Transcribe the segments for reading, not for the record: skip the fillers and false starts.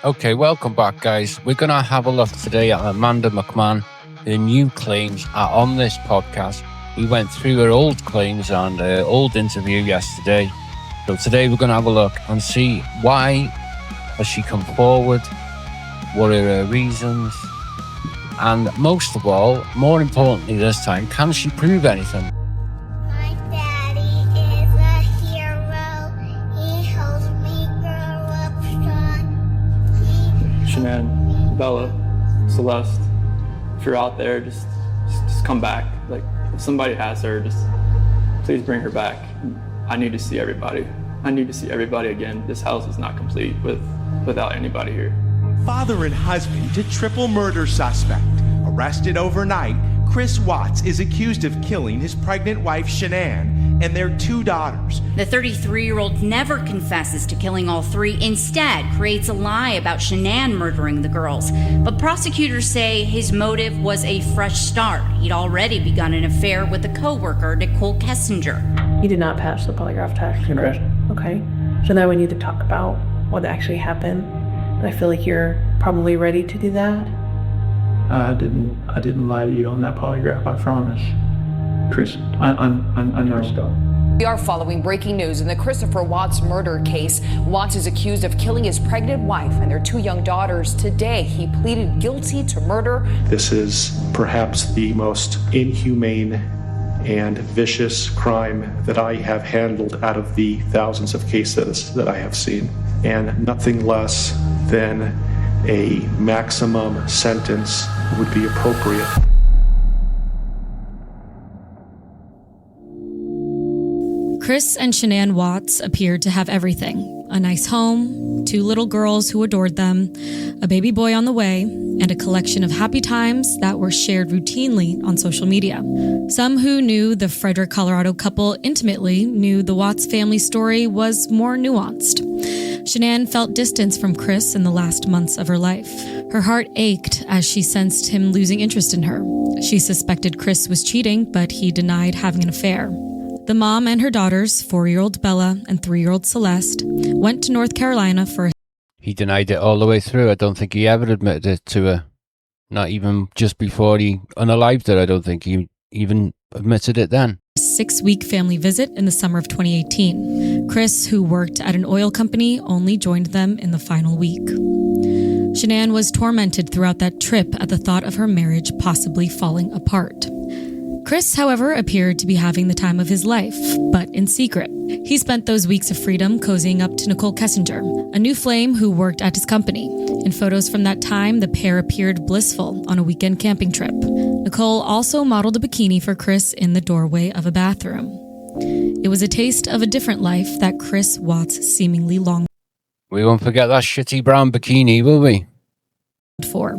Okay, welcome back, guys. We're going to have a look today at Amanda Mcmahon. The new claims are on this podcast. We went through her old claims and her old interview yesterday. So today we're going to have a look and see why has she come forward, what are her reasons, and most of all, more importantly this time, can she prove anything? My daddy is a hero. He helps me grow up strong. Shanann, Bella, Celeste, if you're out there, just come back. Like, if somebody has her, just please bring her back. I need to see everybody. I need to see everybody again. This house is not complete without anybody here. Father and husband to triple murder suspect. Arrested overnight, Chris Watts is accused of killing his pregnant wife Shanann and their 2 daughters. The 33-year-old never confesses to killing all 3, instead creates a lie about Shanann murdering the girls. But prosecutors say his motive was a fresh start. He'd already begun an affair with a co-worker, Nicole Kessinger. You did not pass the polygraph test. Correct. Okay. So now we need to talk about what actually happened. And I feel like you're probably ready to do that. I didn't lie to you on that polygraph, I promise. Chris, I know. We are following breaking news in the Christopher Watts murder case. Watts is accused of killing his pregnant wife and their 2 young daughters. Today, he pleaded guilty to murder. This is perhaps the most inhumane and vicious crime that I have handled out of the thousands of cases that I have seen, and nothing less than a maximum sentence would be appropriate. Chris and Shanann Watts appeared to have everything. A nice home, 2 little girls who adored them, a baby boy on the way, and a collection of happy times that were shared routinely on social media. Some who knew the Frederick, Colorado couple intimately knew the Watts family story was more nuanced. Shanann felt distance from Chris in the last months of her life. Her heart ached as she sensed him losing interest in her. She suspected Chris was cheating, but he denied having an affair. The mom and her daughters, 4-year-old Bella and 3-year-old Celeste, went to North Carolina for... He denied it all the way through. I don't think he ever admitted it to her. Not even just before he unalived her. I don't think he even admitted it then. 6-week family visit in the summer of 2018. Chris, who worked at an oil company, only joined them in the final week. Shanann was tormented throughout that trip at the thought of her marriage possibly falling apart. Chris, however, appeared to be having the time of his life, but in secret. He spent those weeks of freedom cozying up to Nicole Kessinger, a new flame who worked at his company. In photos from that time, the pair appeared blissful on a weekend camping trip. Nicole also modeled a bikini for Chris in the doorway of a bathroom. It was a taste of a different life that Chris Watts seemingly longed We won't forget that shitty brown bikini, will we? for.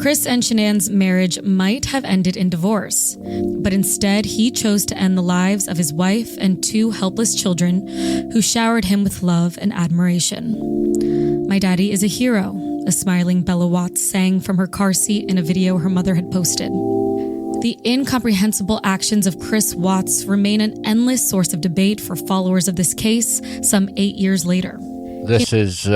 Chris and Shanann's marriage might have ended in divorce, but instead he chose to end the lives of his wife and 2 helpless children who showered him with love and admiration. "My daddy is a hero," a smiling Bella Watts sang from her car seat in a video her mother had posted. The incomprehensible actions of Chris Watts remain an endless source of debate for followers of this case some 8 years later. This is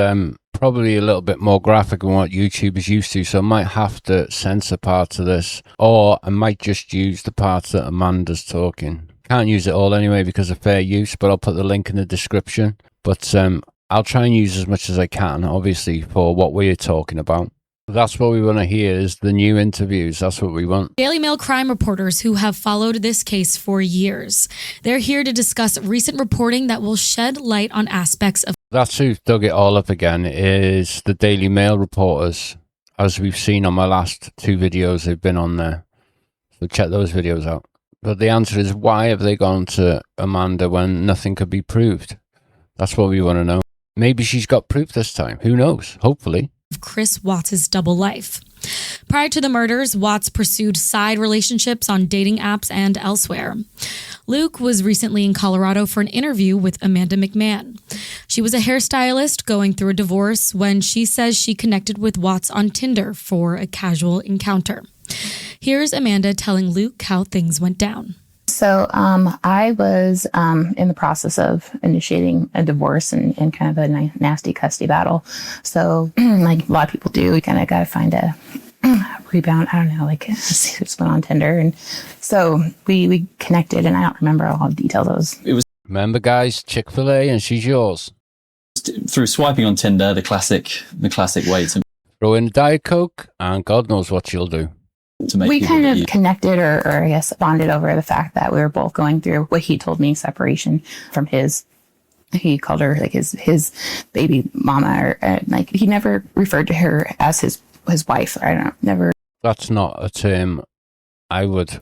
probably a little bit more graphic than what YouTube is used to, so I might have to censor parts of this, or I might just use the parts that Amanda's talking. Can't use it all anyway because of fair use, but I'll put the link in the description. But I'll try and use as much as I can, obviously, for what we're talking about. That's what we want to hear, is the new interviews. That's what we want. Daily Mail crime reporters who have followed this case for years. They're here to discuss recent reporting that will shed light on aspects of... That's who dug it all up again, is the Daily Mail reporters. As we've seen on my last 2 videos, they've been on there. So check those videos out. But the answer is, why have they gone to Amanda when nothing could be proved? That's what we want to know. Maybe she's got proof this time. Who knows? Hopefully. Chris Watts' double life. Prior to the murders, Watts pursued side relationships on dating apps and elsewhere. Luke was recently in Colorado for an interview with Amanda Mcmahon. She was a hairstylist going through a divorce when she says she connected with Watts on Tinder for a casual encounter. Here's Amanda telling Luke how things went down. So I was in the process of initiating a divorce and kind of a nasty custody battle. So like a lot of people do, we kind of got to find a rebound. I don't know, like just went on Tinder. And so we connected, and I don't remember all the details. Remember, guys, Chick-fil-A, and she's yours. Through swiping on Tinder, the classic way to throw in a Diet Coke, and God knows what she'll do. We kind of connected or I guess bonded over the fact that we were both going through what he told me, separation from he called her like his baby mama, or like he never referred to her as his wife. Never. That's not a term I would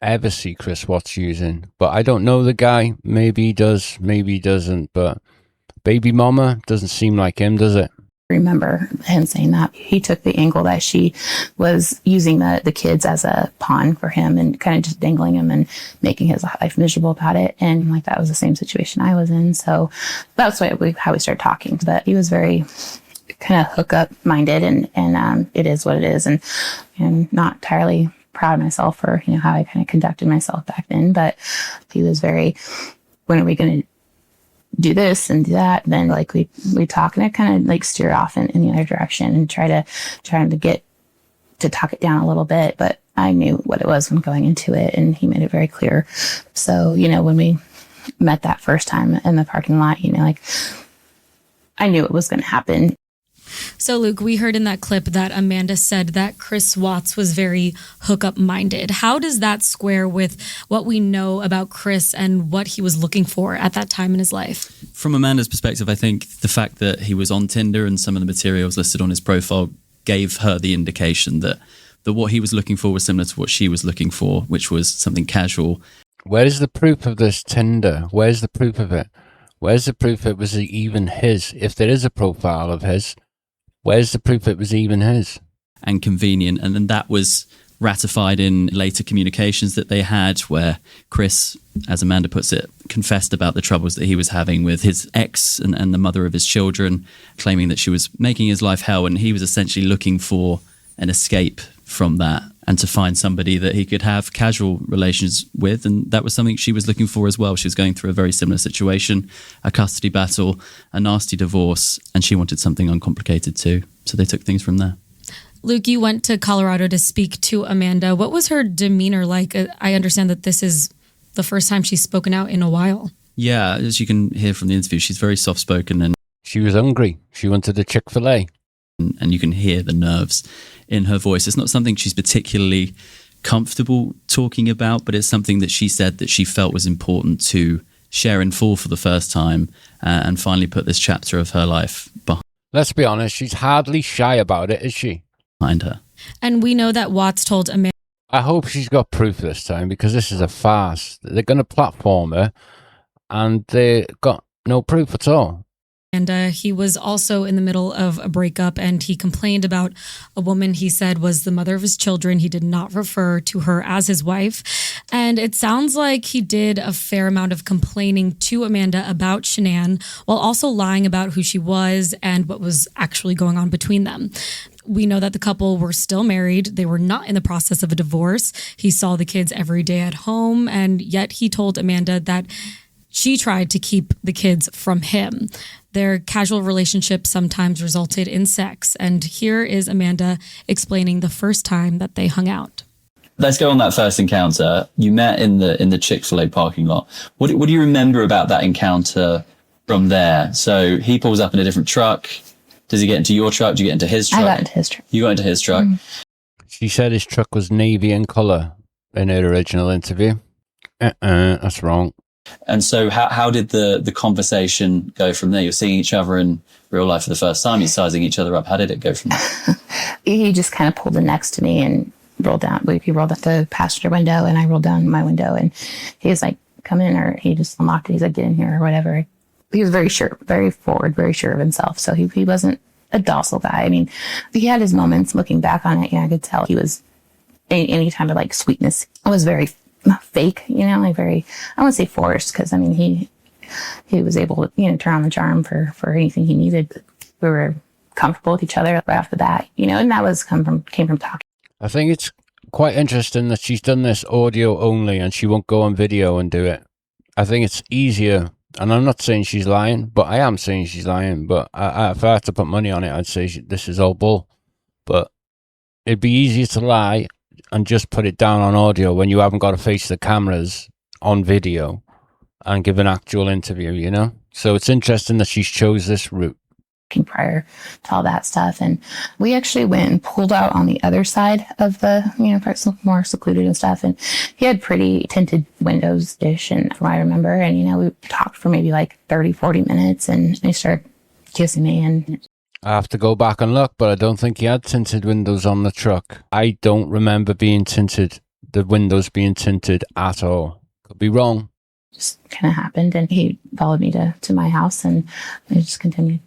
ever see Chris Watts using, but I don't know the guy. Maybe he does, maybe he doesn't, but baby mama doesn't seem like him, does it? Remember him saying that. He took the angle that she was using the kids as a pawn for him and kind of just dangling him and making his life miserable about it. And like that was the same situation I was in. So that's how we started talking. But he was very kind of hookup minded, and it is what it is. And not entirely proud of myself for how I kind of conducted myself back then. But he was very, when are we going to do this and do that? Then like we talk, and I kind of like steer off in the other direction and try to get to talk it down a little bit. But I knew what it was when going into it, and he made it very clear. So when we met that first time in the parking lot, like I knew it was going to happen. So, Luke, we heard in that clip that Amanda said that Chris Watts was very hookup minded. How does that square with what we know about Chris and what he was looking for at that time in his life? From Amanda's perspective, I think the fact that he was on Tinder and some of the materials listed on his profile gave her the indication that what he was looking for was similar to what she was looking for, which was something casual. Where's the proof of this Tinder? Where's the proof of it? Where's the proof it was even his? If there is a profile of his, where's the proof it was even his? And convenient. And then that was ratified in later communications that they had, where Chris, as Amanda puts it, confessed about the troubles that he was having with his ex and the mother of his children, claiming that she was making his life hell. And he was essentially looking for an escape from that and to find somebody that he could have casual relations with. And that was something she was looking for as well. She was going through a very similar situation, a custody battle, a nasty divorce, and she wanted something uncomplicated too. So they took things from there. Luke, you went to Colorado to speak to Amanda. What was her demeanor like? I understand that this is the first time she's spoken out in a while. Yeah, as you can hear from the interview, she's very soft-spoken. And she was hungry. She wanted a Chick-fil-A. And you can hear the nerves in her voice. It's not something she's particularly comfortable talking about, but it's something that she said that she felt was important to share in full for the first time and finally put this chapter of her life behind. Let's be honest, she's hardly shy about it, is she? Behind her. And we know that Watts told Amanda. I hope she's got proof this time, because this is a farce. They're going to platform her, and they got no proof at all. And he was also in the middle of a breakup, and he complained about a woman he said was the mother of his children. He did not refer to her as his wife. And it sounds like he did a fair amount of complaining to Amanda about Shanann, while also lying about who she was and what was actually going on between them. We know that the couple were still married. They were not in the process of a divorce. He saw the kids every day at home, and yet he told Amanda that she tried to keep the kids from him. Their casual relationship sometimes resulted in sex. And here is Amanda explaining the first time that they hung out. Let's go on that first encounter. You met in the Chick-fil-A parking lot. What do you remember about that encounter from there? So he pulls up in a different truck. Does he get into your truck? Do you get into his truck? I got into his truck. You got into his truck. She said his truck was navy in colour in her original interview. That's wrong. And so how did the conversation go from there? You're seeing each other in real life for the first time. You're sizing each other up. How did it go from there? He just kind of pulled in next to me and rolled down. He rolled up the passenger window, and I rolled down my window, and he was like, come in, or he just unlocked it. He's like, get in here or whatever. He was very sure, very forward, very sure of himself. So he wasn't a docile guy. I mean, he had his moments. Looking back on it, I could tell he was, any kind of like sweetness, it was very fake, like very, I wouldn't say forced, because I mean, he was able to, turn on the charm for anything he needed. We were comfortable with each other right off the bat, and that was came from talking. I think it's quite interesting that she's done this audio only and she won't go on video and do it. I think it's easier, and I'm not saying she's lying, but I am saying she's lying. But if I had to put money on it, I'd say this is all bull. But it'd be easier to lie and just put it down on audio when you haven't got to face the cameras on video and give an actual interview, you know? So it's interesting that she's chose this route. Prior to all that stuff. And we actually went and pulled out on the other side of the, more secluded and stuff. And he had pretty tinted windows-ish, and from what I remember. And, we talked for maybe like 30, 40 minutes, and he started kissing me. And I have to go back and look, but I don't think he had tinted windows on the truck. I don't remember the windows being tinted at all. Could be wrong. Just kind of happened, and he followed me to my house, and it just continued.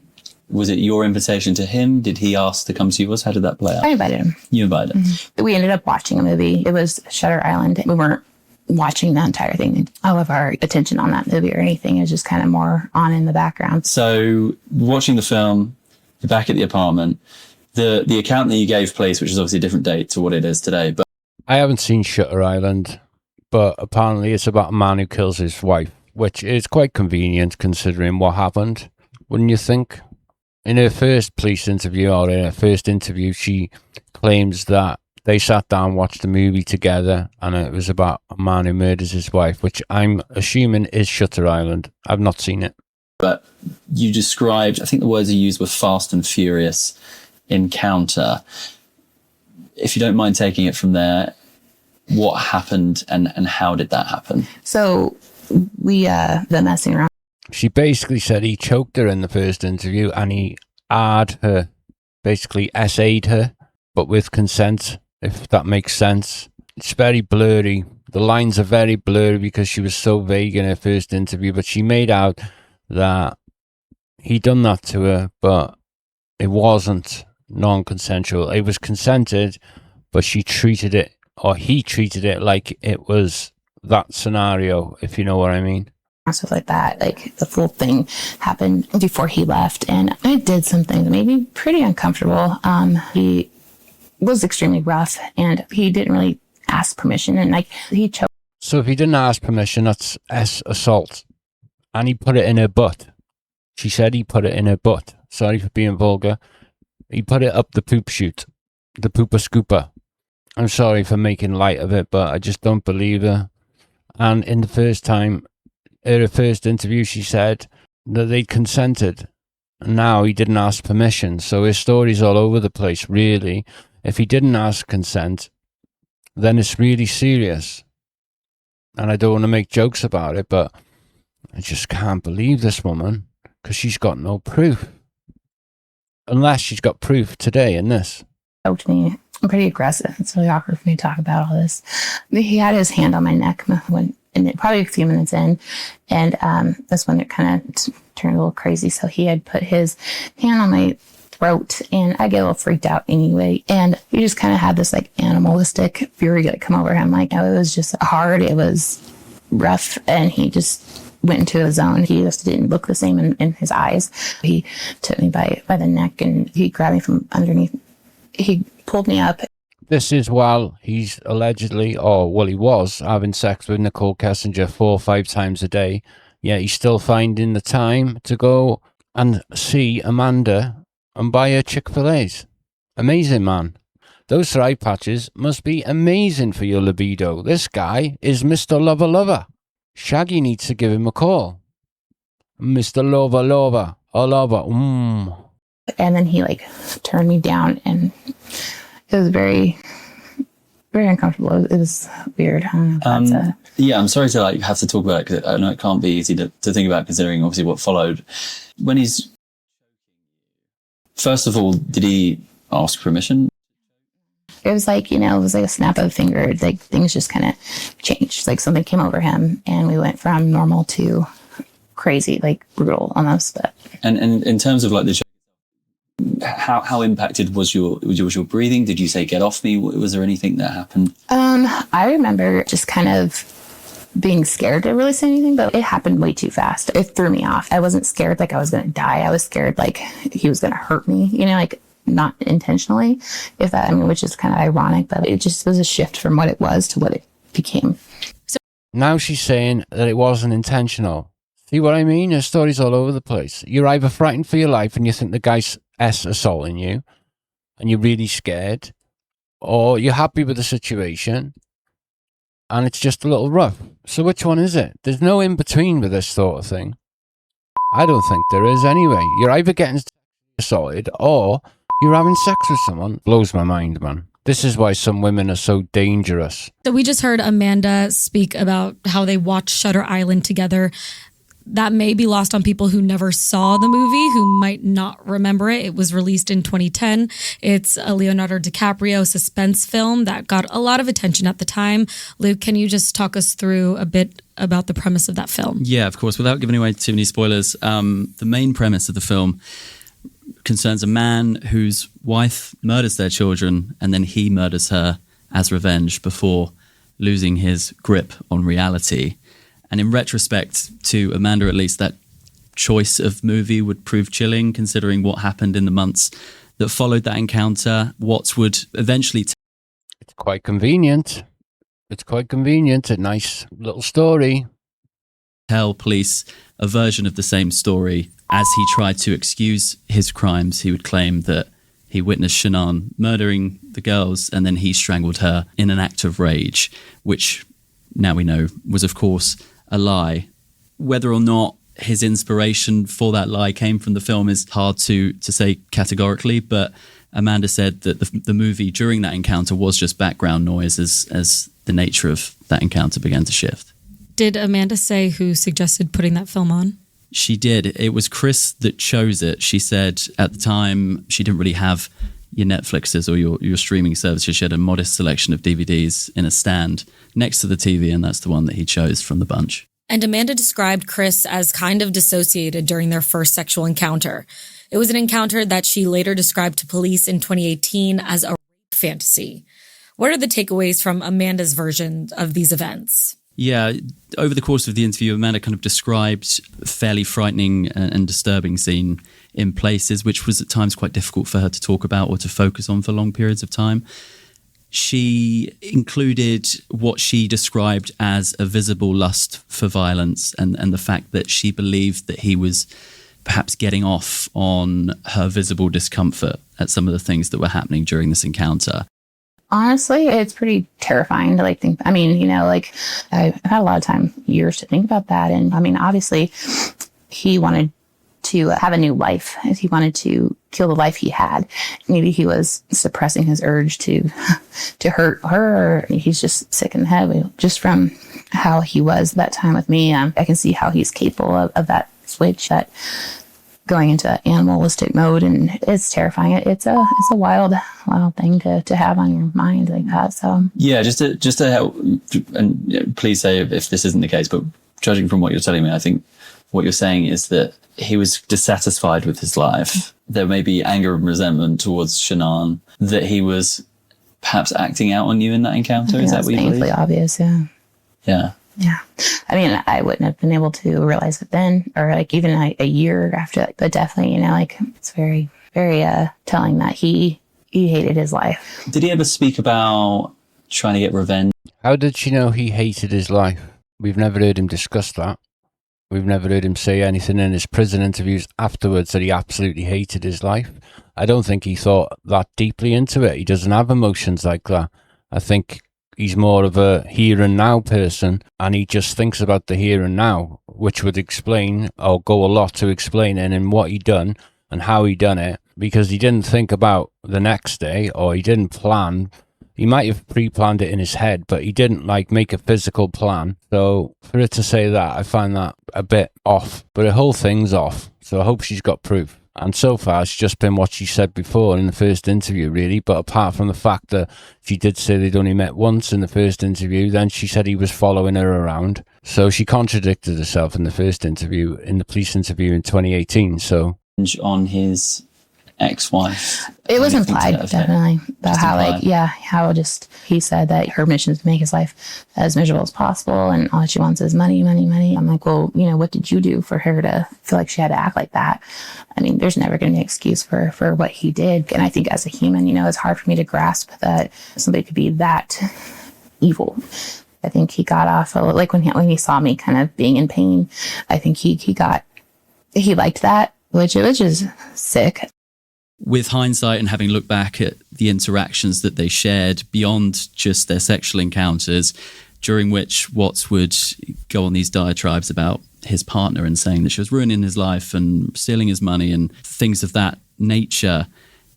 Was it your invitation to him? Did he ask to come to yours? How did that play out? I invited him. You invited him. Mm-hmm. We ended up watching a movie. It was Shutter Island. We weren't watching the entire thing. All of our attention on that movie or anything is just kind of more on in the background. So watching the film, you're back at the apartment. The account that you gave police, which is obviously a different date to what it is today. But I haven't seen Shutter Island, but apparently it's about a man who kills his wife, which is quite convenient considering what happened, wouldn't you think? In her first police interview, or in her first interview, she claims that they sat down, watched a movie together, and it was about a man who murders his wife, which I'm assuming is Shutter Island. I've not seen it. But you described, I think the words you used were fast and furious encounter. If you don't mind taking it from there, what happened and how did that happen? So we been messing around. She basically said he choked her in the first interview and he R'd her, basically SA'd her, but with consent, if that makes sense. It's very blurry. The lines are very blurry because she was so vague in her first interview, but she made out that he done that to her, but it wasn't non-consensual. It was consented, but he treated it like it was that scenario, if you know what I mean. Stuff like that, like the full thing happened before he left, and I did something that made me pretty uncomfortable. He was extremely rough, and he didn't really ask permission, and he choked. So if he didn't ask permission, that's assault, and he put it in her butt. She said he put it in her butt. Sorry for being vulgar. He put it up the poop chute, the pooper scooper. I'm sorry for making light of it, but I just don't believe her. And in the first interview, she said that they'd consented. And now he didn't ask permission. So his story's all over the place, really. If he didn't ask consent, then it's really serious. And I don't want to make jokes about it, but I just can't believe this woman because she's got no proof. Unless she's got proof today in this. Choked me. I'm pretty aggressive. It's really awkward for me to talk about all this. He had his hand on my neck and probably a few minutes in, and that's when it kind of turned a little crazy. So he had put his hand on my throat, and I get a little freaked out anyway. And he just kind of had this animalistic fury come over him. It was just hard. It was rough, and he just went into a zone. He just didn't look the same in his eyes. He took me by the neck, and he grabbed me from underneath. He pulled me up. This is while he's allegedly, he was having sex with Nicole Kessinger 4 or 5 times a day. Yet he's still finding the time to go and see Amanda and buy her Chick-fil-A's. Amazing, man. Those thigh patches must be amazing for your libido. This guy is Mr. Lover Lover. Shaggy needs to give him a call. Mr. Lover Lover. Oh, lover. And then he turned me down, and it was very, very uncomfortable. It was weird. Yeah, I'm sorry to have to talk about it because I know it can't be easy to think about considering obviously what followed. When he's, first of all, did he ask permission? It was it was like a snap of a finger. Things just kind of changed. Something came over him, and we went from normal to crazy, brutal almost. But and in terms of the how impacted was your breathing? Did you say get off me? Was there anything that happened? I remember just kind of being scared to really say anything, but it happened way too fast. It threw me off. I wasn't scared I was going to die. I was scared he was going to hurt me. not intentionally, which is kind of ironic, but it just was a shift from what it was to what it became. Now she's saying that it wasn't intentional. See what I mean? Her story's all over the place. You're either frightened for your life and you think the guy's assaulting you and you're really scared, or you're happy with the situation and it's just a little rough. So which one is it? There's no in between with this sort of thing. I don't think there is anyway. You're either getting assaulted or you're having sex with someone. Blows my mind, man. This is why some women are so dangerous. So we just heard Amanda speak about how they watched Shutter Island together. That may be lost on people who never saw the movie, who might not remember it. It was released in 2010. It's a Leonardo DiCaprio suspense film that got a lot of attention at the time. Luke, can you just talk us through a bit about the premise of that film? Yeah, of course. Without giving away too many spoilers, the main premise of the film concerns a man whose wife murders their children and then he murders her as revenge before losing his grip on reality. And in retrospect, to Amanda at least, that choice of movie would prove chilling, considering what happened in the months that followed that encounter. Watts would eventually... It's quite convenient. It's quite convenient. A nice little story. Tell police a version of the same story. As he tried to excuse his crimes, he would claim that he witnessed Shanann murdering the girls and then he strangled her in an act of rage, which now we know was, of course, a lie. Whether or not his inspiration for that lie came from the film is hard to say categorically, but Amanda said that the movie during that encounter was just background noise as the nature of that encounter began to shift. Did Amanda say who suggested putting that film on? She did. It was Chris that chose it. She said at the time she didn't really have your Netflixes or your streaming services. She had a modest selection of DVDs in a stand next to the TV, and that's the one that he chose from the bunch. And Amanda described Chris as kind of dissociated during their first sexual encounter. It was an encounter that she later described to police in 2018 as a rape fantasy. What are the takeaways from Amanda's version of these events? Yeah, over the course of the interview, Amanda kind of described a fairly frightening and disturbing scene in places, which was at times quite difficult for her to talk about or to focus on for long periods of time. She included what she described as a visible lust for violence and the fact that she believed that he was perhaps getting off on her visible discomfort at some of the things that were happening during this encounter. Honestly, it's pretty terrifying to think. I've had a lot of time, years to think about that. And obviously he wanted to have a new life. He wanted to kill the life he had. Maybe he was suppressing his urge to hurt her, or he's just sick in the head. Just from how he was that time with me, I can see how he's capable of that switch, that going into animalistic mode, and it's terrifying. It's a wild thing to have on your mind like that. So yeah, just to help, and please say if this isn't the case, but judging from what you're telling me, I think what you're saying is that he was dissatisfied with his life. There may be anger and resentment towards Shanann, that he was perhaps acting out on you in that encounter. Yeah, is that what you believe? painfully obvious? Yeah. I wouldn't have been able to realize it then, or even a year after. But definitely, it's very, very telling that he hated his life. Did he ever speak about trying to get revenge? How did she know he hated his life? We've never heard him discuss that. We've never heard him say anything in his prison interviews afterwards that he absolutely hated his life. I don't think he thought that deeply into it. He doesn't have emotions like that. I think he's more of a here and now person, and he just thinks about the here and now, which would explain, or go a lot to explaining in what he done and how he done it, because he didn't think about the next day, or he didn't plan. He might have pre-planned it in his head, but he didn't make a physical plan. So for it to say that, I find that a bit off, but the whole thing's off. So I hope she's got proof. And so far, it's just been what she said before in the first interview, really. But apart from the fact that she did say they'd only met once in the first interview, then she said he was following her around. So she contradicted herself in the first interview, in the police interview in 2018. So on his ex-wife. It was anything to implied, that effect? definitely, about Just how, implied. like, yeah, how just he said that her mission is to make his life as miserable as possible, and all she wants is money, money, money. I'm like, well, what did you do for her to feel like she had to act like that? I mean, there's never going to be an excuse for what he did. And I think as a human, it's hard for me to grasp that somebody could be that evil. I think he got off, like when he saw me kind of being in pain, I think he liked that, which is sick. With hindsight and having looked back at the interactions that they shared beyond just their sexual encounters, during which Watts would go on these diatribes about his partner and saying that she was ruining his life and stealing his money and things of that nature,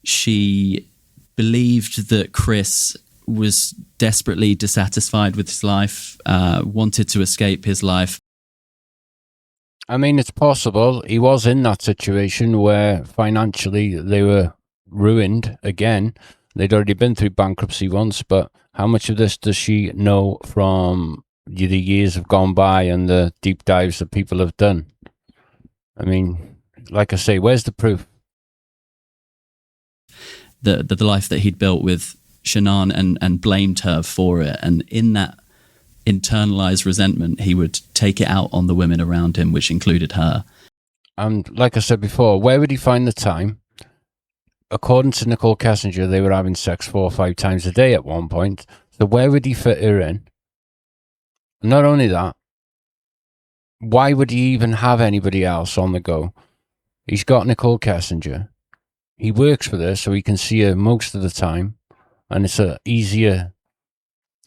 she believed that Chris was desperately dissatisfied with his life, wanted to escape his life. I mean, it's possible. He was in that situation where financially they were ruined again. They'd already been through bankruptcy once, but how much of this does she know from the years have gone by and the deep dives that people have done? I mean, like I say, where's the proof? The life that he'd built with Shanann and blamed her for it. And in that internalized resentment, he would take it out on the women around him, which included her. And like I said before, where would he find the time? According to Nicole Kessinger, they were having sex 4 or 5 times a day at one point. So where would he fit her in? Not only that, why would he even have anybody else on the go? He's got Nicole Kessinger. He works with her so he can see her most of the time. And it's a easier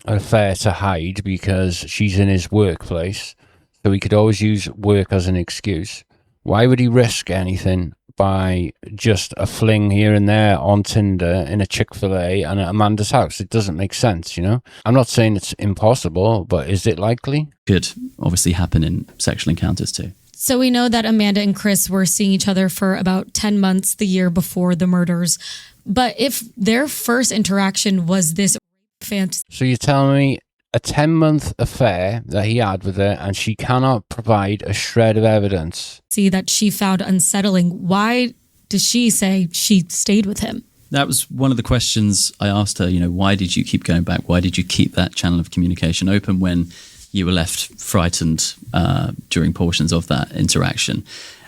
affair to hide because she's in his workplace, so he could always use work as an excuse. Why would he risk anything by just a fling here and there on Tinder in a Chick-fil-A and at Amanda's house? It doesn't make sense, I'm not saying it's impossible, but is it likely? Could obviously happen in sexual encounters too. So we know that Amanda and Chris were seeing each other for about 10 months the year before the murders. But if their first interaction was this fantasy. So you're telling me a 10-month affair that he had with her and she cannot provide a shred of evidence? See that she found unsettling. Why does she say she stayed with him? That was one of the questions I asked her, why did you keep going back? Why did you keep that channel of communication open when you were left frightened during portions of that interaction?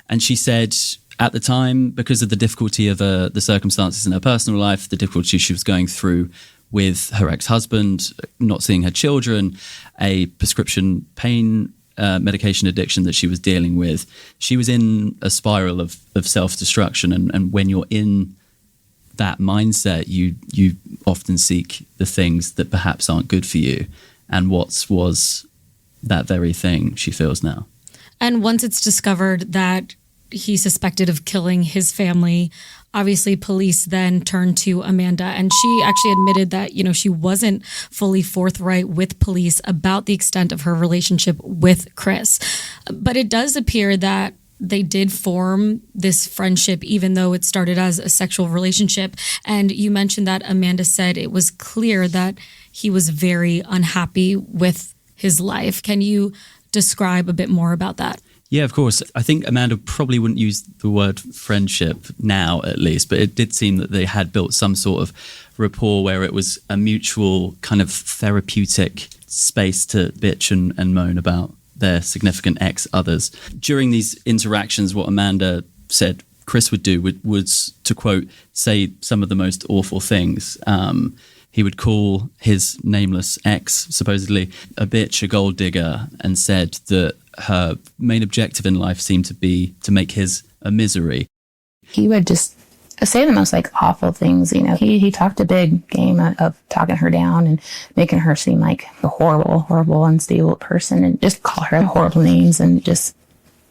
And she said at the time, because of the difficulty of the circumstances in her personal life, the difficulty she was going through with her ex-husband, not seeing her children, a prescription pain medication addiction that she was dealing with, she was in a spiral of self-destruction. And when you're in that mindset, you often seek the things that perhaps aren't good for you. And Watts was that very thing she feels now. And once it's discovered that he's suspected of killing his family, obviously police then turned to Amanda, and she actually admitted that, she wasn't fully forthright with police about the extent of her relationship with Chris. But it does appear that they did form this friendship, even though it started as a sexual relationship. And you mentioned that Amanda said it was clear that he was very unhappy with his life. Can you describe a bit more about that? Yeah, of course. I think Amanda probably wouldn't use the word friendship now, at least, but it did seem that they had built some sort of rapport where it was a mutual kind of therapeutic space to bitch and moan about their significant ex-others. During these interactions, what Amanda said Chris would do was, to quote, say some of the most awful things. He would call his nameless ex, supposedly, a bitch, a gold digger, and said that her main objective in life seemed to be to make his a misery. He would just say the most awful things. He talked a big game of talking her down and making her seem like a horrible, unstable person, and just call her horrible names and just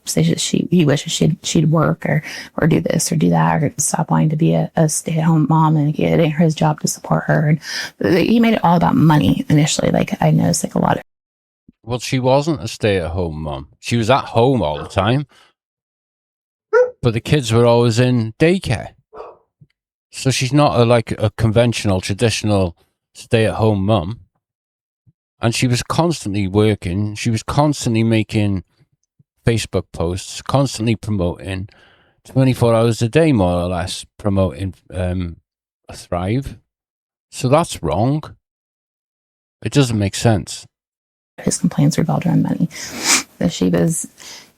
say that he wishes she'd work or do this or do that, or stop wanting to be a stay-at-home mom, and it ain't his job to support her. And he made it all about money initially. I noticed a lot of. Well, she wasn't a stay-at-home mom. She was at home all the time, but the kids were always in daycare. So she's not a conventional, traditional stay-at-home mom. And she was constantly working. She was constantly making Facebook posts, constantly promoting, 24 hours a day, more or less, promoting a Thrive. So that's wrong. It doesn't make sense. His complaints revolved around money. That she was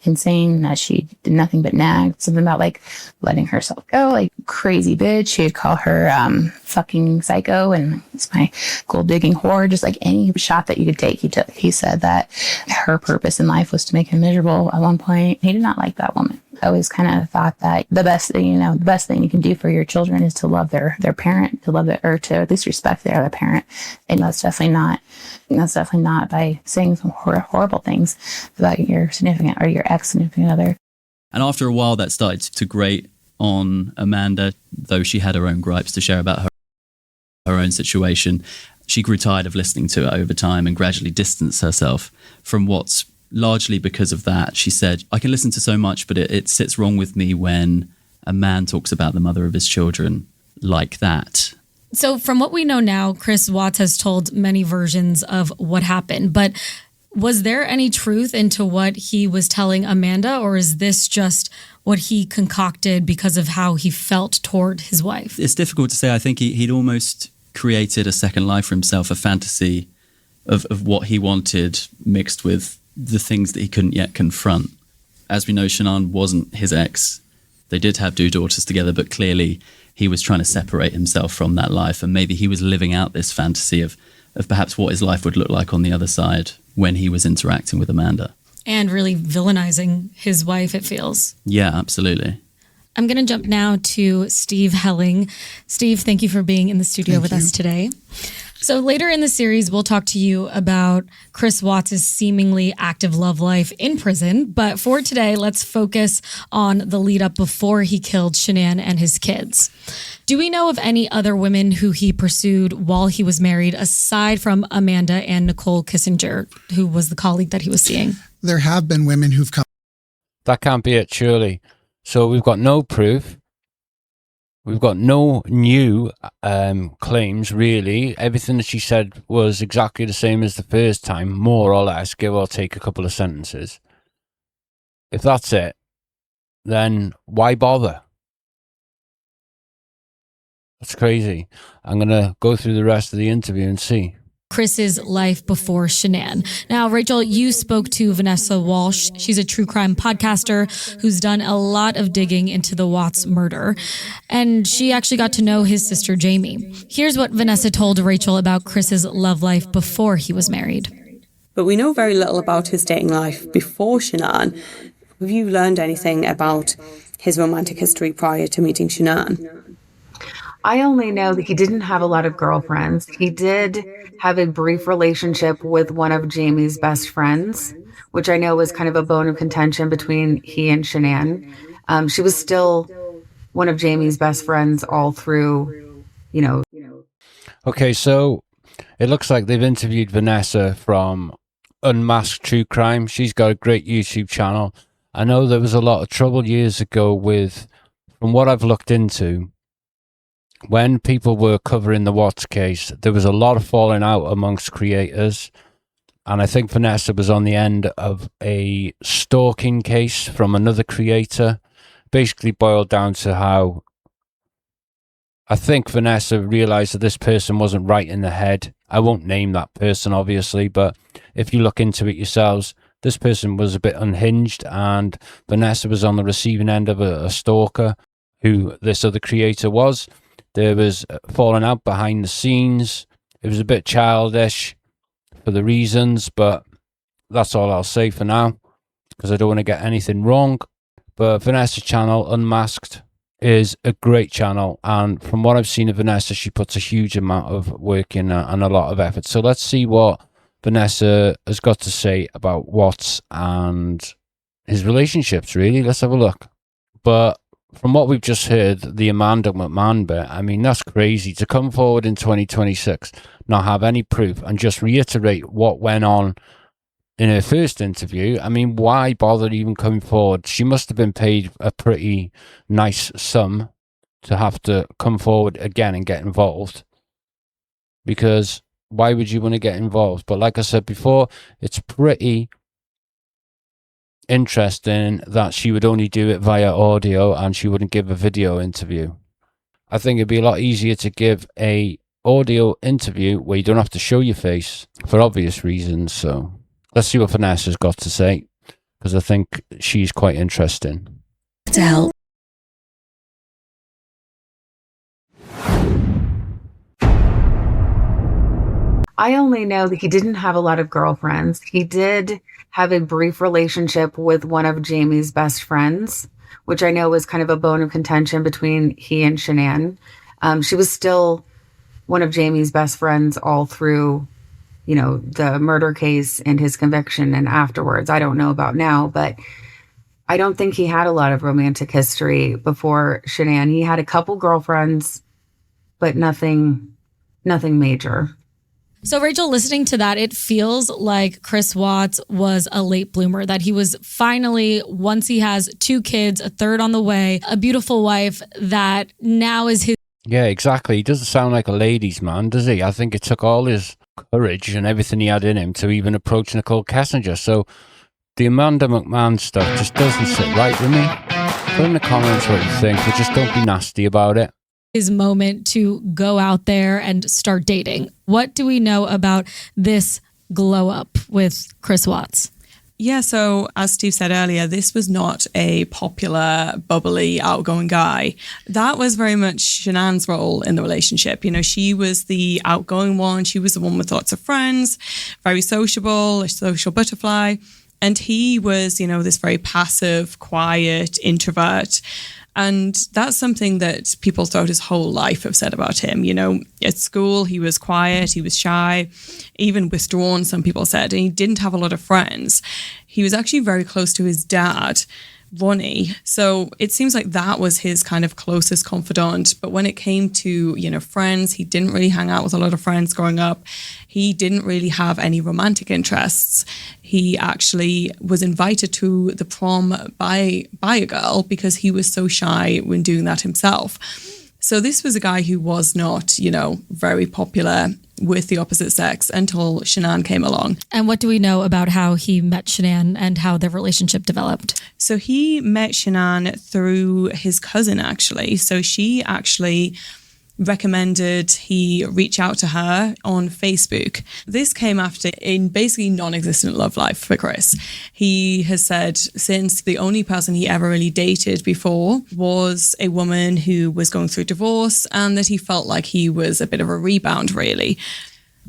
insane, that she did nothing but nag, something about like letting herself go, like crazy bitch. She would call her fucking psycho and it's my gold digging whore. Just like any shot that you could take, he took. He said that her purpose in life was to make him miserable at one point. He did not like that woman. I always kind of thought that the best thing you can do for your children is to love their parent, to love it, or to at least respect their other parent. And that's definitely not by saying some horrible things about your significant or your ex-significant other. And after a while, that started to grate on Amanda, though she had her own gripes to share about her own situation. She grew tired of listening to it over time and gradually distanced herself from what's largely because of that. She said, I can listen to so much, but it sits wrong with me when a man talks about the mother of his children like that. So from what we know now, Chris Watts has told many versions of what happened, but was there any truth into what he was telling Amanda, or is this just what he concocted because of how he felt toward his wife? It's difficult to say. I think he'd almost created a second life for himself, a fantasy of what he wanted mixed with the things that he couldn't yet confront. As we know, Shanann wasn't his ex. They did have 2 daughters together, but clearly he was trying to separate himself from that life. And maybe he was living out this fantasy of perhaps what his life would look like on the other side when he was interacting with Amanda. And really villainizing his wife, it feels. Yeah, absolutely. I'm going to jump now to Steve Helling. Steve, thank you for being in the studio with us today. So later in the series, we'll talk to you about Chris Watts' seemingly active love life in prison. But for today, let's focus on the lead up before he killed Shanann and his kids. Do we know of any other women who he pursued while he was married, aside from Amanda and Nicole Kissinger, who was the colleague that he was seeing? There have been women who've come. That can't be it, surely. So we've got no proof. We've got no new claims, really. Everything that she said was exactly the same as the first time, more or less, give or take a couple of sentences. If that's it, then why bother? That's crazy. I'm going to go through the rest of the interview and see. Chris's life before Shanann. Now, Rachel, you spoke to Vanessa Walsh. She's a true crime podcaster who's done a lot of digging into the Watts murder. And she actually got to know his sister, Jamie. Here's what Vanessa told Rachel about Chris's love life before he was married. But we know very little about his dating life before Shanann. Have you learned anything about his romantic history prior to meeting Shanann? I only know that he didn't have a lot of girlfriends. He did have a brief relationship with one of Jamie's best friends, which I know was kind of a bone of contention between he and Shanann. She was still one of Jamie's best friends all through, Okay, so it looks like they've interviewed Vanessa from Unmasked True Crime. She's got a great YouTube channel. I know there was a lot of trouble years ago with, from what I've looked into, when people were covering the Watts case, there was a lot of falling out amongst creators. And I think Vanessa was on the end of a stalking case from another creator. Basically boiled down to how I think Vanessa realized that this person wasn't right in the head. I won't name that person, obviously, but if you look into it yourselves, this person was a bit unhinged, and Vanessa was on the receiving end of a stalker who this other creator was. There was falling out behind the scenes. It was a bit childish for the reasons, but that's all I'll say for now, because I don't want to get anything wrong. But Vanessa's channel, Unmasked, is a great channel, and from what I've seen of Vanessa, she puts a huge amount of work in and a lot of effort. So let's see what Vanessa has got to say about Watts and his relationships, really. Let's have a look. But from what we've just heard, the Amanda Mcmahon bit, I mean, that's crazy. To come forward in 2026, not have any proof, and just reiterate what went on in her first interview. I mean, why bother even coming forward? She must have been paid a pretty nice sum to have to come forward again and get involved. Because why would you want to get involved? But like I said before, it's pretty interesting that she would only do it via audio and she wouldn't give a video interview. I think it'd be a lot easier to give a audio interview where you don't have to show your face for obvious reasons. So let's see what Vanessa's got to say, because I think she's quite interesting. To help. I only know that he didn't have a lot of girlfriends. He did have a brief relationship with one of Jamie's best friends, which I know was kind of a bone of contention between he and Shanann. She was still one of Jamie's best friends all through, you know, the murder case and his conviction and afterwards. I don't know about now, but I don't think he had a lot of romantic history before Shanann. He had a couple girlfriends, but nothing major. So, Rachel, listening to that, it feels like Chris Watts was a late bloomer, that he was finally, once he has 2 kids, a third on the way, a beautiful wife, that now is his. Yeah, exactly. He doesn't sound like a ladies' man, does he? I think it took all his courage and everything he had in him to even approach Nicole Kessinger. So the Amanda Mcmahon stuff just doesn't sit right with me. Put in the comments what you think, but just don't be nasty about it. His moment to go out there and start dating. What do we know about this glow up with Chris Watts? Yeah, so as Steve said earlier, this was not a popular, bubbly, outgoing guy. That was very much Shanann's role in the relationship. You know, she was the outgoing one. She was the one with lots of friends, very sociable, a social butterfly. And he was, you know, this very passive, quiet introvert. And that's something that people throughout his whole life have said about him. You know, at school, he was quiet, he was shy, even withdrawn, some people said, and he didn't have a lot of friends. He was actually very close to his dad, Ronnie. So it seems like that was his kind of closest confidant. But when it came to, you know, friends, he didn't really hang out with a lot of friends growing up. He didn't really have any romantic interests. He actually was invited to the prom by a girl because he was so shy when doing that himself. So this was a guy who was not, you know, very popular with the opposite sex until Shanann came along. And what do we know about how he met Shanann and how their relationship developed? So he met Shanann through his cousin, actually. So she actually recommended he reach out to her on Facebook. This came after a basically non-existent love life for Chris. He has said since the only person he ever really dated before was a woman who was going through divorce, and that he felt like he was a bit of a rebound, really.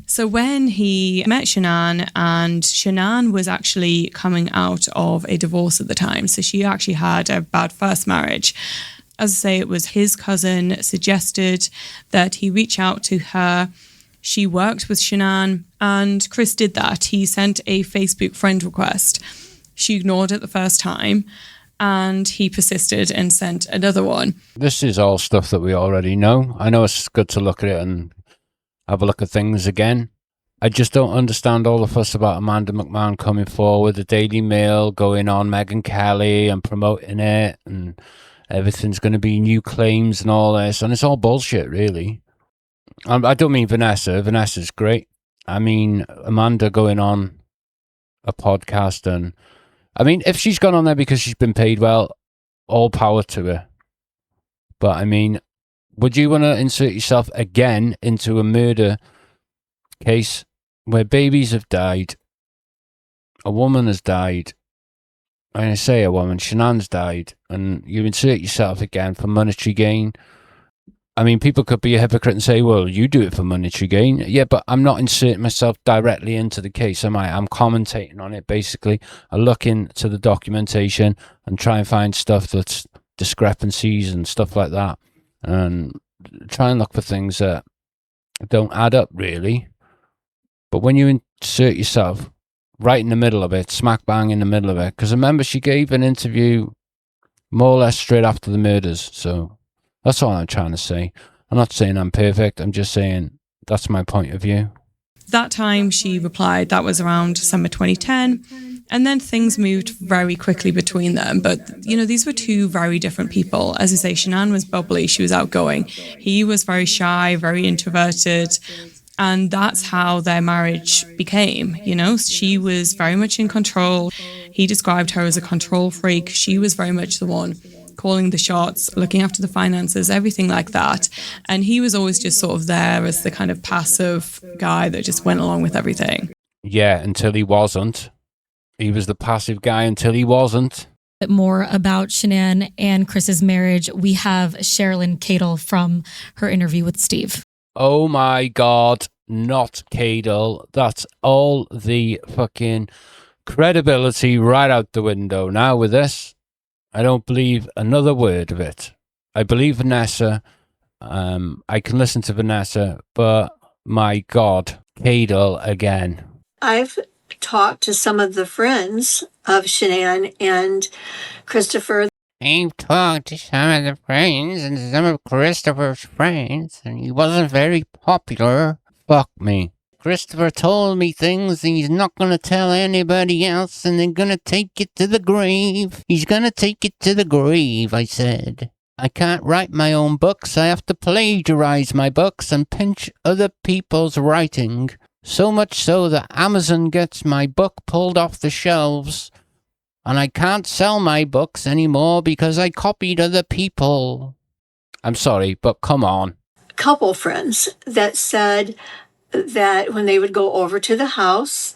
So when he met Shanann, and Shanann was actually coming out of a divorce at the time, so she actually had a bad first marriage. As I say, it was his cousin suggested that he reach out to her. She worked with Shanann, and Chris did that. He sent a Facebook friend request. She ignored it the first time, and he persisted and sent another one. This is all stuff that we already know. I know it's good to look at it and have a look at things again. I just don't understand all the fuss about Amanda Mcmahon coming forward, the Daily Mail going on Megyn Kelly and promoting it, and everything's going to be new claims and all this, and it's all bullshit, really. I don't mean Vanessa. Vanessa's great. I mean Amanda going on a podcast, and I mean, if she's gone on there because she's been paid well, all power to her. But I mean, would you want to insert yourself again into a murder case where babies have died, a woman has died, and I say a woman, Shanann's died, and you insert yourself again for monetary gain? I mean, people could be a hypocrite and say, well, you do it for monetary gain. Yeah, but I'm not inserting myself directly into the case, am I? I'm commentating on it, basically. I look into the documentation and try and find stuff that's discrepancies and stuff like that, and try and look for things that don't add up, really. But when you insert yourself right in the middle of it, smack bang in the middle of it, because remember, she gave an interview more or less straight after the murders, so that's all I'm trying to say. I'm not saying I'm perfect, I'm just saying that's my point of view. That time she replied, that was around December 2010, and then things moved very quickly between them. But, you know, these were two very different people. As I say, Shanann was bubbly, she was outgoing. He was very shy, very introverted. And that's how their marriage became, you know. She was very much in control. He described her as a control freak. She was very much the one calling the shots, looking after the finances, everything like that. And he was always just sort of there as the kind of passive guy that just went along with everything. Yeah, until he wasn't. He was the passive guy until he wasn't. More about Shanann and Chris's marriage, we have Sherilyn Cadle from her interview with Steve. Oh my God, not Cadle. That's all the fucking credibility right out the window. Now with this, I don't believe another word of it. I believe Vanessa. I can listen to Vanessa, but my God, Cadle again. I've talked to some of the friends of Shanann and Christopher. I've talked to some of the friends and some of Christopher's friends, and he wasn't very popular. Fuck me. Christopher told me things and he's not going to tell anybody else, and they're going to take it to the grave. He's going to take it to the grave, I said. I can't write my own books. I have to plagiarize my books and pinch other people's writing. So much so that Amazon gets my book pulled off the shelves, and I can't sell my books anymore because I copied other people. I'm sorry, but come on. Couple friends that said that when they would go over to the house,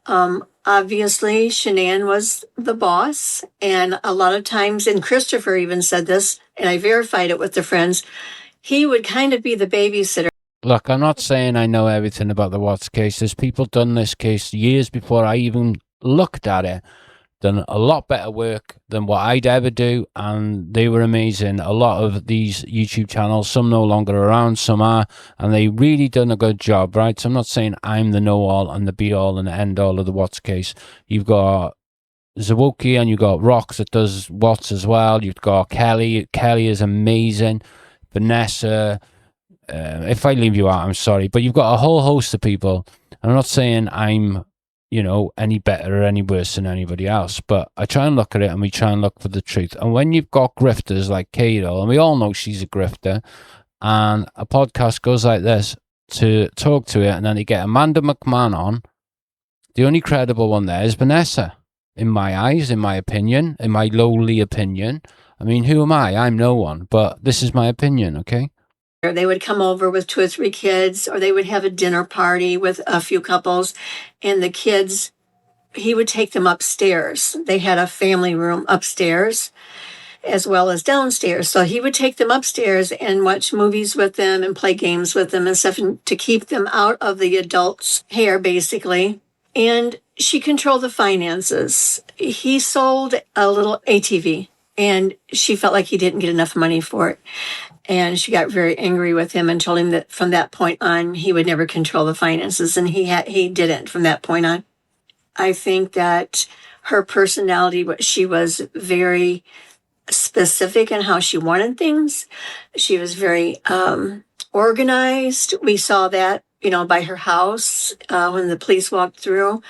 obviously Shanann was the boss, and a lot of times, and Christopher even said this, and I verified it with the friends, he would kind of be the babysitter. Look, I'm not saying I know everything about the Watts case. There's people done this case years before I even looked at it. Done a lot better work than what I'd ever do, and they were amazing. A lot of these YouTube channels, some no longer around, some are, and they really done a good job, right? So I'm not saying I'm the know-all and the be-all and the end-all of the Watts case. You've got Zawoki and you've got Rox that does Watts as well. You've got Kelly. Kelly is amazing. Vanessa. If I leave you out, I'm sorry. But you've got a whole host of people. I'm not saying I'm, any better or any worse than anybody else. But I try and look at it and we try and look for the truth. And when you've got grifters like Cadle, and we all know she's a grifter, and a podcast goes like this to talk to it, and then they get Amanda Mcmahon on, the only credible one there is Vanessa. In my eyes, in my opinion, in my lowly opinion. I mean, who am I? I'm no one. But this is my opinion, okay? They would come over with 2 or 3 kids, or they would have a dinner party with a few couples, and the kids, he would take them upstairs. They had a family room upstairs as well as downstairs. So he would take them upstairs and watch movies with them and play games with them and stuff, and to keep them out of the adults' hair, basically. And she controlled the finances. He sold a little ATV, and she felt like he didn't get enough money for it. And she got very angry with him and told him that from that point on, he would never control the finances. And he didn't from that point on. I think that her personality, she was very specific in how she wanted things. She was very organized. We saw that, by her house when the police walked through.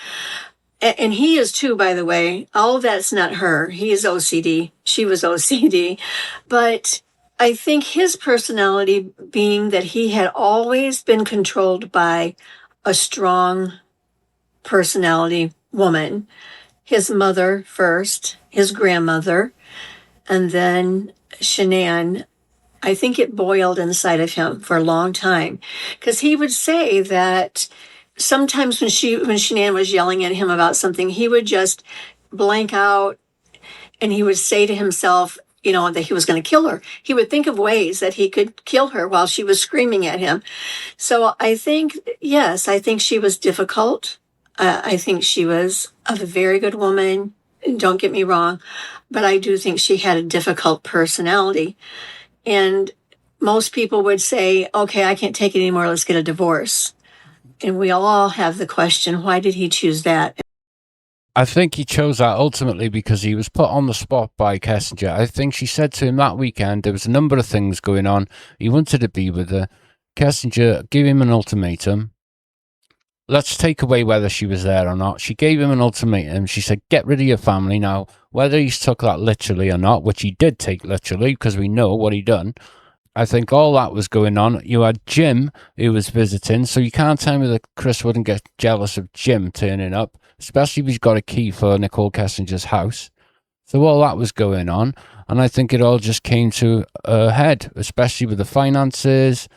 And he is too, by the way. All of that's not her. He is OCD. She was OCD. But I think his personality being that he had always been controlled by a strong personality woman. His mother first, his grandmother, and then Shanann. I think it boiled inside of him for a long time, because he would say that sometimes when Shanann was yelling at him about something, he would just blank out, and he would say to himself, that he was going to kill her. He would think of ways that he could kill her while she was screaming at him. So I think, yes, I think she was difficult. I think she was a very good woman. Don't get me wrong, but I do think she had a difficult personality. And most people would say, okay, I can't take it anymore. Let's get a divorce. And we all have the question, why did he choose that? I think he chose that ultimately because he was put on the spot by Kessinger. I think she said to him that weekend, there was a number of things going on. He wanted to be with her. Kessinger gave him an ultimatum. Let's take away whether she was there or not. She gave him an ultimatum. She said, get rid of your family. Now, whether he took that literally or not, which he did take literally because we know what he done, I think all that was going on. You had Jim who was visiting, so you can't tell me that Chris wouldn't get jealous of Jim turning up. especially if he's got a key for Nicole Kessinger's house. So all that was going on, and I think it all just came to a head, especially with the finances.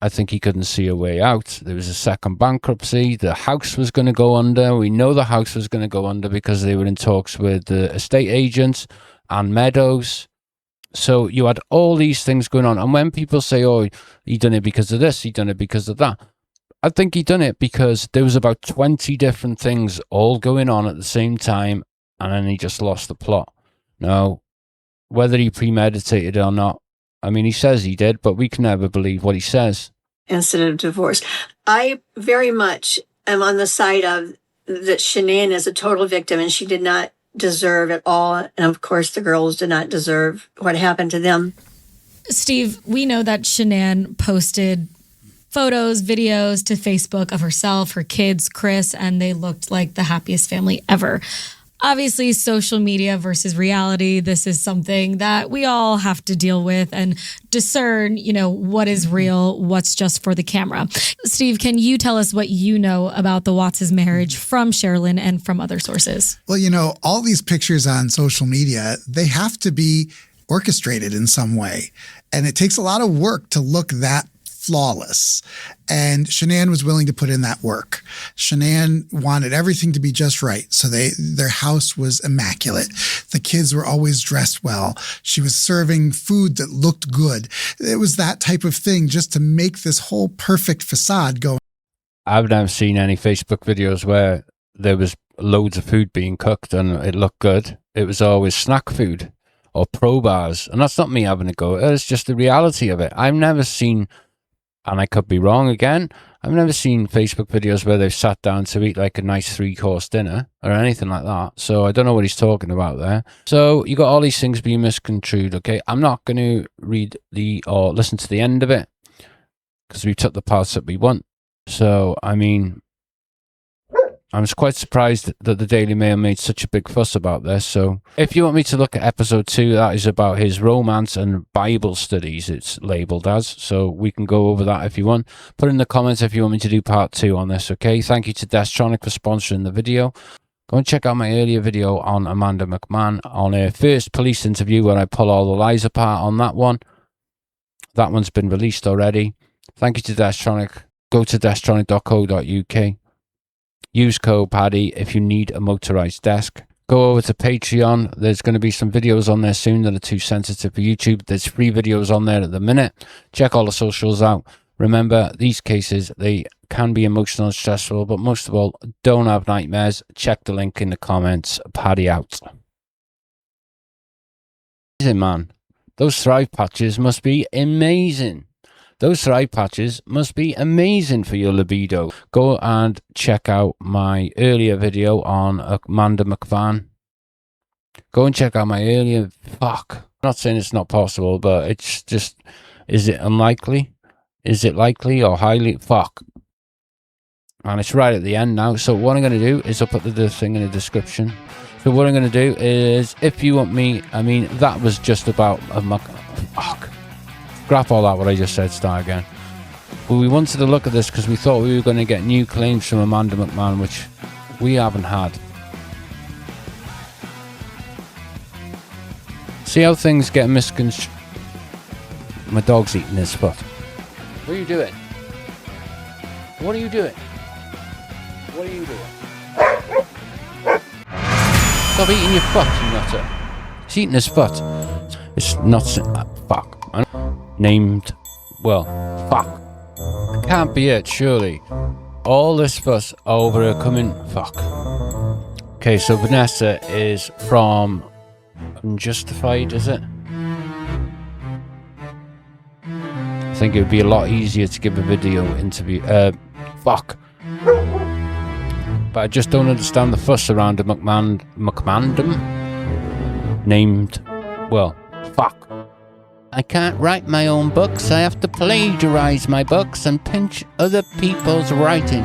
I think he couldn't see a way out. There was a second bankruptcy. The house was going to go under. We know the house was going to go under because they were in talks with the estate agents and Meadows. So you had all these things going on. And when people say, oh, he done it because of this, he done it because of that, I think he done it because there was about 20 different things all going on at the same time, and then he just lost the plot. Now, whether he premeditated it or not, I mean, he says he did, but we can never believe what he says. Instead of divorce. I very much am on the side of that Shanann is a total victim, and she did not deserve at all. And of course, the girls did not deserve what happened to them. Steve, we know that Shanann posted photos, videos to Facebook of herself, her kids, Chris, and they looked like the happiest family ever. Obviously, social media versus reality, this is something that we all have to deal with and discern, what is real, what's just for the camera. Steve, can you tell us what you know about the Watts' marriage from Sherilyn and from other sources? Well, all these pictures on social media, they have to be orchestrated in some way. And it takes a lot of work to look that flawless. And Shanann was willing to put in that work. Shanann wanted everything to be just right. So their house was immaculate. The kids were always dressed well. She was serving food that looked good. It was that type of thing just to make this whole perfect facade go. I've never seen any Facebook videos where there was loads of food being cooked and it looked good. It was always snack food or pro bars. And that's not me having a go. It's just the reality of it. I've never seen, and I could be wrong again, I've never seen Facebook videos where they've sat down to eat like a nice 3-course dinner or anything like that. So I don't know what he's talking about there. So you got all these things being misconstrued, okay? I'm not going to read or listen to the end of it because we took the parts that we want. So, I mean, I was quite surprised that the Daily Mail made such a big fuss about this. So if you want me to look at episode 2, that is about his romance and Bible studies, it's labelled as. So we can go over that if you want. Put in the comments if you want me to do part 2 on this, okay? Thank you to Destronic for sponsoring the video. Go and check out my earlier video on Amanda Mcmahon on her first police interview where I pull all the lies apart on that one. That one's been released already. Thank you to Destronic. Go to destronic.co.uk. Use code Paddy if you need a motorized desk. Go over to Patreon. There's going to be some videos on there soon that are too sensitive for YouTube. There's free videos on there at the minute. Check all the socials out. Remember, these cases, they can be emotional and stressful, but most of all, don't have nightmares. Check the link in the comments. Paddy out. Amazing, man. Those Thrive patches must be amazing. Those Thrive patches must be amazing for your libido. Go and check out my earlier video on Amanda Mcmahon. Go and check out my earlier... Fuck. I'm not saying it's not possible, but it's just... Is it unlikely? Is it likely or highly? Fuck. And it's right at the end now. So what I'm going to do is I'll put the thing in the description. So what I'm going to do is, if you want me... I mean, that was just about... Fuck. Scrap all that what I just said, start again. But we wanted to look at this because we thought we were going to get new claims from Amanda Mcmahon, which we haven't had. See how things get misconstrued. My dog's eating his foot. What are you doing? What are you doing? What are you doing? Stop eating your foot, you nutter. He's eating his foot. It's not... fuck. Named, well, fuck. Can't be it, surely. All this fuss over a coming, fuck. Okay, so Vanessa is from Unjustified, is it? I think it would be a lot easier to give a video interview, fuck. But I just don't understand the fuss around a McMandam named, well, fuck. I can't write my own books. I have to plagiarize my books and pinch other people's writing.